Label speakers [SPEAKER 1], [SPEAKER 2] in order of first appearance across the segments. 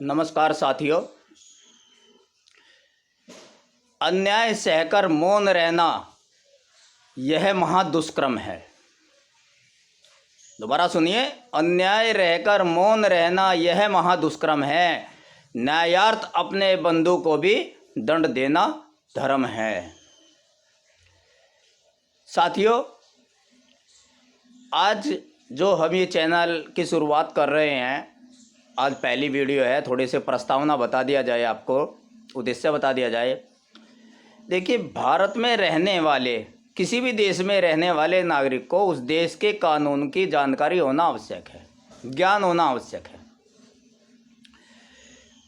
[SPEAKER 1] नमस्कार साथियों। अन्याय सहकर मौन रहना यह महादुष्कर्म है। दोबारा सुनिए, अन्याय रहकर मौन रहना यह महादुष्कर्म है। न्यायार्थ अपने बंधु को भी दंड देना धर्म है। साथियों, आज जो हम ये चैनल की शुरुआत कर रहे हैं, आज पहली वीडियो है। थोड़ी सी प्रस्तावना बता दिया जाए, आपको उद्देश्य बता दिया जाए। देखिए, भारत में रहने वाले, किसी भी देश में रहने वाले नागरिक को उस देश के कानून की जानकारी होना आवश्यक है, ज्ञान होना आवश्यक है।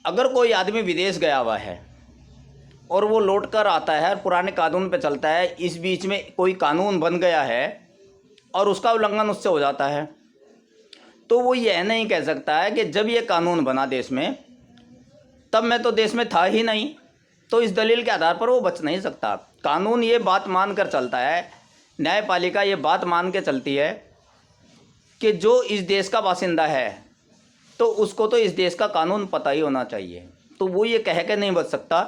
[SPEAKER 1] अगर कोई आदमी विदेश गया हुआ है और वो लौट कर आता है और पुराने कानून पे चलता है, इस बीच में कोई कानून बन गया है और उसका उल्लंघन उससे हो जाता है, तो वो यह नहीं कह सकता है कि जब ये कानून बना देश में तब मैं तो देश में था ही नहीं। तो इस दलील के आधार पर वो बच नहीं सकता। कानून ये बात मान कर चलता है, न्यायपालिका ये बात मान के चलती है कि जो इस देश का बासिंदा है तो उसको तो इस देश का कानून पता ही होना चाहिए। तो वो ये कह के नहीं बच सकता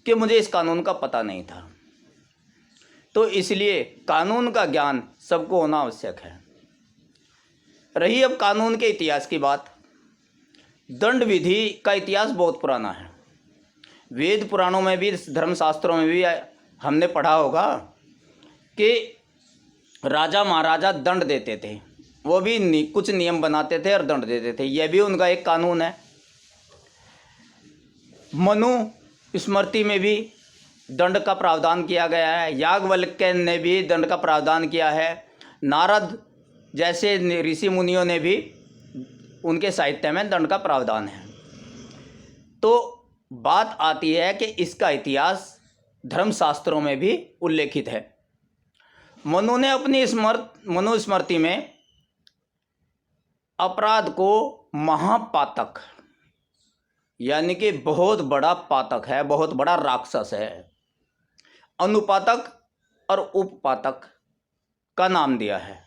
[SPEAKER 1] कि मुझे इस कानून का पता नहीं था। तो इसलिए कानून का ज्ञान सबको होना आवश्यक है। रही अब कानून के इतिहास की बात, दंड विधि का इतिहास बहुत पुराना है। वेद पुराणों में भी, धर्मशास्त्रों में भी हमने पढ़ा होगा कि राजा महाराजा दंड देते थे। वो भी कुछ नियम बनाते थे और दंड देते थे। यह भी उनका एक कानून है। मनु स्मृति में भी दंड का प्रावधान किया गया है। याज्ञवल्क्य ने भी दंड का प्रावधान किया है। नारद जैसे ऋषि मुनियों ने भी, उनके साहित्य में दंड का प्रावधान है। तो बात आती है कि इसका इतिहास धर्मशास्त्रों में भी उल्लेखित है। मनु ने अपनी मनुस्मृति में अपराध को महापातक, यानी कि बहुत बड़ा पातक है, बहुत बड़ा राक्षस है, अनुपातक और उपपातक का नाम दिया है।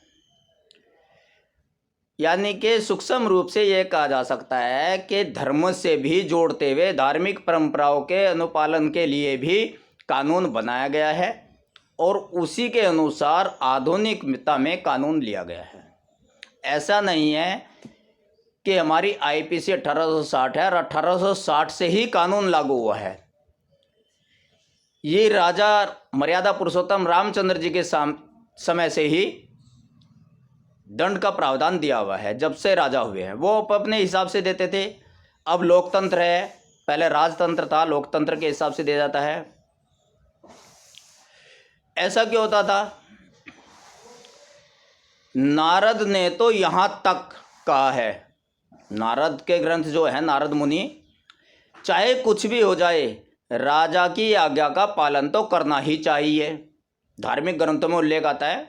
[SPEAKER 1] यानी कि सूक्ष्म रूप से यह कहा जा सकता है कि धर्म से भी जोड़ते हुए धार्मिक परंपराओं के अनुपालन के लिए भी कानून बनाया गया है और उसी के अनुसार आधुनिकता में कानून लिया गया है। ऐसा नहीं है कि हमारी आईपीसी 1860 है और 1860 से ही कानून लागू हुआ है। ये राजा मर्यादा पुरुषोत्तम रामचंद्र जी के समय से ही दंड का प्रावधान दिया हुआ है। जब से राजा हुए हैं वो अपने हिसाब से देते थे। अब लोकतंत्र है, पहले राजतंत्र था, लोकतंत्र के हिसाब से दिया जाता है। ऐसा क्यों होता था? नारद ने तो यहाँ तक कहा है, नारद के ग्रंथ जो है, नारद मुनि, चाहे कुछ भी हो जाए राजा की आज्ञा का पालन तो करना ही चाहिए। धार्मिक ग्रंथों में उल्लेख आता है,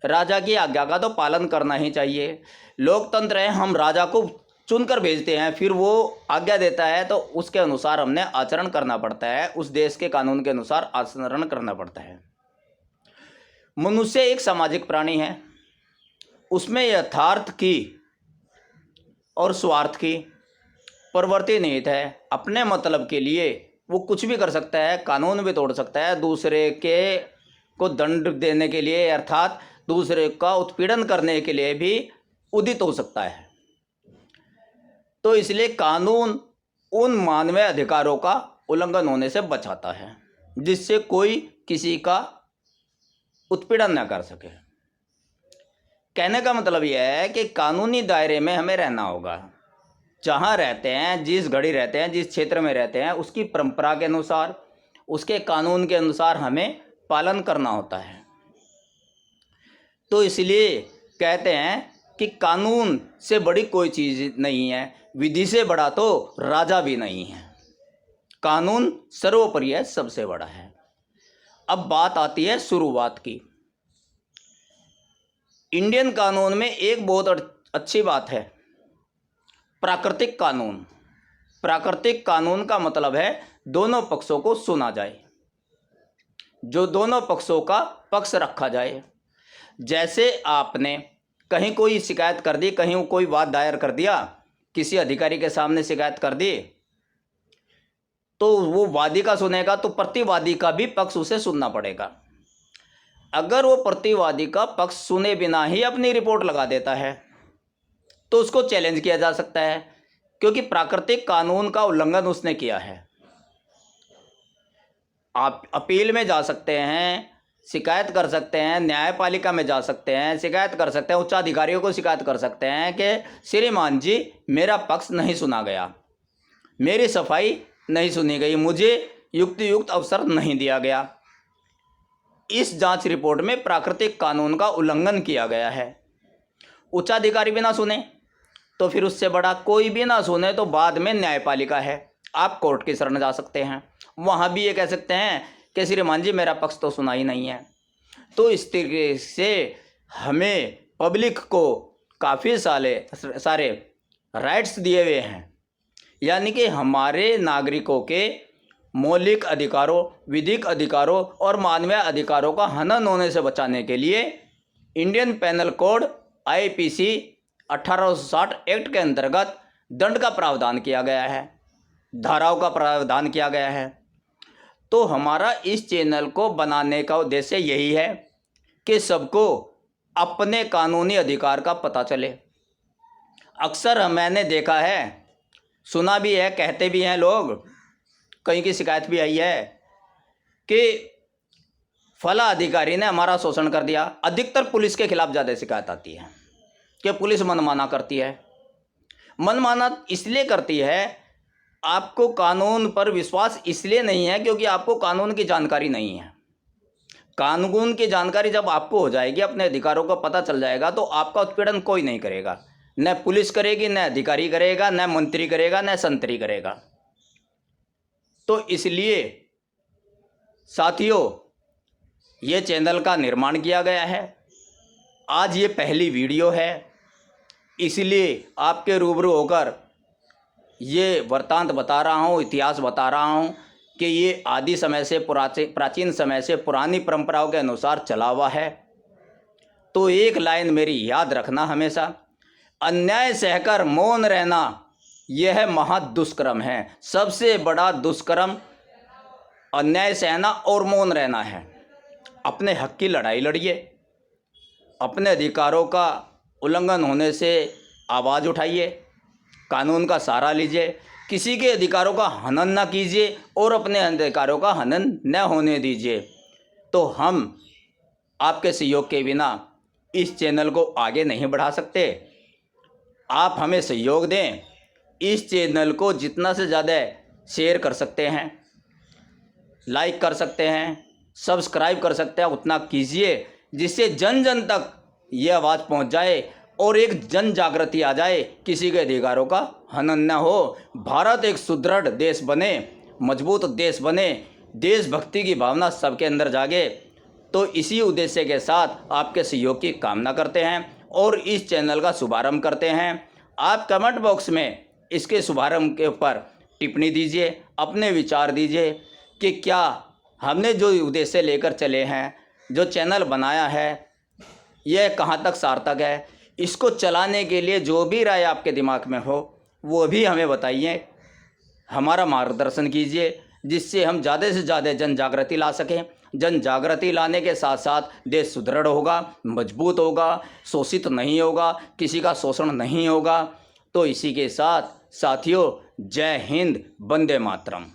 [SPEAKER 1] राजा की आज्ञा का तो पालन करना ही चाहिए। लोकतंत्र है, हम राजा को चुनकर भेजते हैं, फिर वो आज्ञा देता है तो उसके अनुसार हमने आचरण करना पड़ता है, उस देश के कानून के अनुसार आचरण करना पड़ता है। मनुष्य एक सामाजिक प्राणी है, उसमें यथार्थ की और स्वार्थ की प्रवृत्ति निहित है। अपने मतलब के लिए वो कुछ भी कर सकता है, कानून भी तोड़ सकता है, दूसरे के को दंड देने के लिए अर्थात दूसरे का उत्पीड़न करने के लिए भी उदित हो सकता है। तो इसलिए कानून उन मानवीय अधिकारों का उल्लंघन होने से बचाता है, जिससे कोई किसी का उत्पीड़न न कर सके। कहने का मतलब यह है कि कानूनी दायरे में हमें रहना होगा। जहाँ रहते हैं, जिस घड़ी रहते हैं, जिस क्षेत्र में रहते हैं, उसकी परंपरा के अनुसार, उसके कानून के अनुसार हमें पालन करना होता है। तो इसलिए कहते हैं कि कानून से बड़ी कोई चीज़ नहीं है, विधि से बड़ा तो राजा भी नहीं है। कानून सर्वोपरि है, सबसे बड़ा है। अब बात आती है शुरुआत की। इंडियन कानून में एक बहुत अच्छी बात है, प्राकृतिक कानून। प्राकृतिक कानून का मतलब है दोनों पक्षों को सुना जाए, जो दोनों पक्षों का पक्ष रखा जाए। जैसे आपने कहीं कोई शिकायत कर दी, कहीं कोई वाद दायर कर दिया, किसी अधिकारी के सामने शिकायत कर दी तो वो वादी का सुनेगा तो प्रतिवादी का भी पक्ष उसे सुनना पड़ेगा। अगर वो प्रतिवादी का पक्ष सुने बिना ही अपनी रिपोर्ट लगा देता है तो उसको चैलेंज किया जा सकता है, क्योंकि प्राकृतिक कानून का उल्लंघन उसने किया है। आप अपील में जा सकते हैं, शिकायत कर सकते हैं, न्यायपालिका में जा सकते हैं, शिकायत कर सकते हैं, उच्च अधिकारियों को शिकायत कर सकते हैं कि श्रीमान जी मेरा पक्ष नहीं सुना गया, मेरी सफाई नहीं सुनी गई, मुझे युक्त अवसर नहीं दिया गया, इस जांच रिपोर्ट में प्राकृतिक कानून का उल्लंघन किया गया है। उच्चाधिकारी भी ना सुने तो फिर उससे बड़ा कोई भी ना सुने तो बाद में न्यायपालिका है, आप कोर्ट की शरण जा सकते हैं, वहाँ भी ये कह सकते हैं कि श्रीमान जी मेरा पक्ष तो सुना ही नहीं है। तो इस तरीके से हमें पब्लिक को काफ़ी सारे राइट्स दिए हुए हैं, यानी कि हमारे नागरिकों के मौलिक अधिकारों, विधिक अधिकारों और मानवीय अधिकारों का हनन होने से बचाने के लिए Indian penal code IPC 1860 act के अंतर्गत दंड का प्रावधान किया गया है, धाराओं का प्रावधान किया गया है। तो हमारा इस चैनल को बनाने का उद्देश्य यही है कि सबको अपने कानूनी अधिकार का पता चले। अक्सर मैंने देखा है, सुना भी है, कहते भी हैं लोग, कहीं की शिकायत भी आई है कि फला अधिकारी ने हमारा शोषण कर दिया। अधिकतर पुलिस के खिलाफ ज़्यादा शिकायत आती है कि पुलिस मनमाना करती है। मनमाना इसलिए करती है, आपको कानून पर विश्वास इसलिए नहीं है क्योंकि आपको कानून की जानकारी नहीं है। कानून की जानकारी जब आपको हो जाएगी, अपने अधिकारों का पता चल जाएगा, तो आपका उत्पीड़न कोई नहीं करेगा, न पुलिस करेगी, न अधिकारी करेगा, न मंत्री करेगा, न संतरी करेगा। तो इसलिए साथियों, ये चैनल का निर्माण किया गया है। आज ये पहली वीडियो है, इसलिए आपके रूबरू होकर ये वृत्तांत बता रहा हूँ, इतिहास बता रहा हूँ कि ये आदि समय से, प्राचीन समय से, पुरानी परंपराओं के अनुसार चला हुआ है। तो एक लाइन मेरी याद रखना हमेशा, अन्याय सहकर मौन रहना यह महादुष्कर्म है। सबसे बड़ा दुष्कर्म अन्याय सहना और मौन रहना है। अपने हक की लड़ाई लड़िए, अपने अधिकारों का उल्लंघन होने से आवाज़ उठाइए, कानून का सहारा लीजिए, किसी के अधिकारों का हनन ना कीजिए और अपने अधिकारों का हनन न होने दीजिए। तो हम आपके सहयोग के बिना इस चैनल को आगे नहीं बढ़ा सकते। आप हमें सहयोग दें, इस चैनल को जितना से ज़्यादा शेयर कर सकते हैं, लाइक कर सकते हैं, सब्सक्राइब कर सकते हैं, उतना कीजिए जिससे जन जन तक ये आवाज़ पहुंच जाए और एक जन जागृति आ जाए, किसी के अधिकारों का हनन न हो, भारत एक सुदृढ़ देश बने, मजबूत देश बने, देशभक्ति की भावना सबके अंदर जागे। तो इसी उद्देश्य के साथ आपके सहयोग की कामना करते हैं और इस चैनल का शुभारंभ करते हैं। आप कमेंट बॉक्स में इसके शुभारंभ के ऊपर टिप्पणी दीजिए, अपने विचार दीजिए कि क्या हमने जो उद्देश्य लेकर चले हैं, जो चैनल बनाया है, यह कहाँ तक सार्थक है। इसको चलाने के लिए जो भी राय आपके दिमाग में हो वो भी हमें बताइए, हमारा मार्गदर्शन कीजिए, जिससे हम ज़्यादा से ज़्यादा जन जागृति ला सकें। जन जागृति लाने के साथ साथ देश सुदृढ़ होगा, मजबूत होगा, शोषित नहीं होगा, किसी का शोषण नहीं होगा। तो इसी के साथ साथियों, जय हिंद, वंदे मातरम।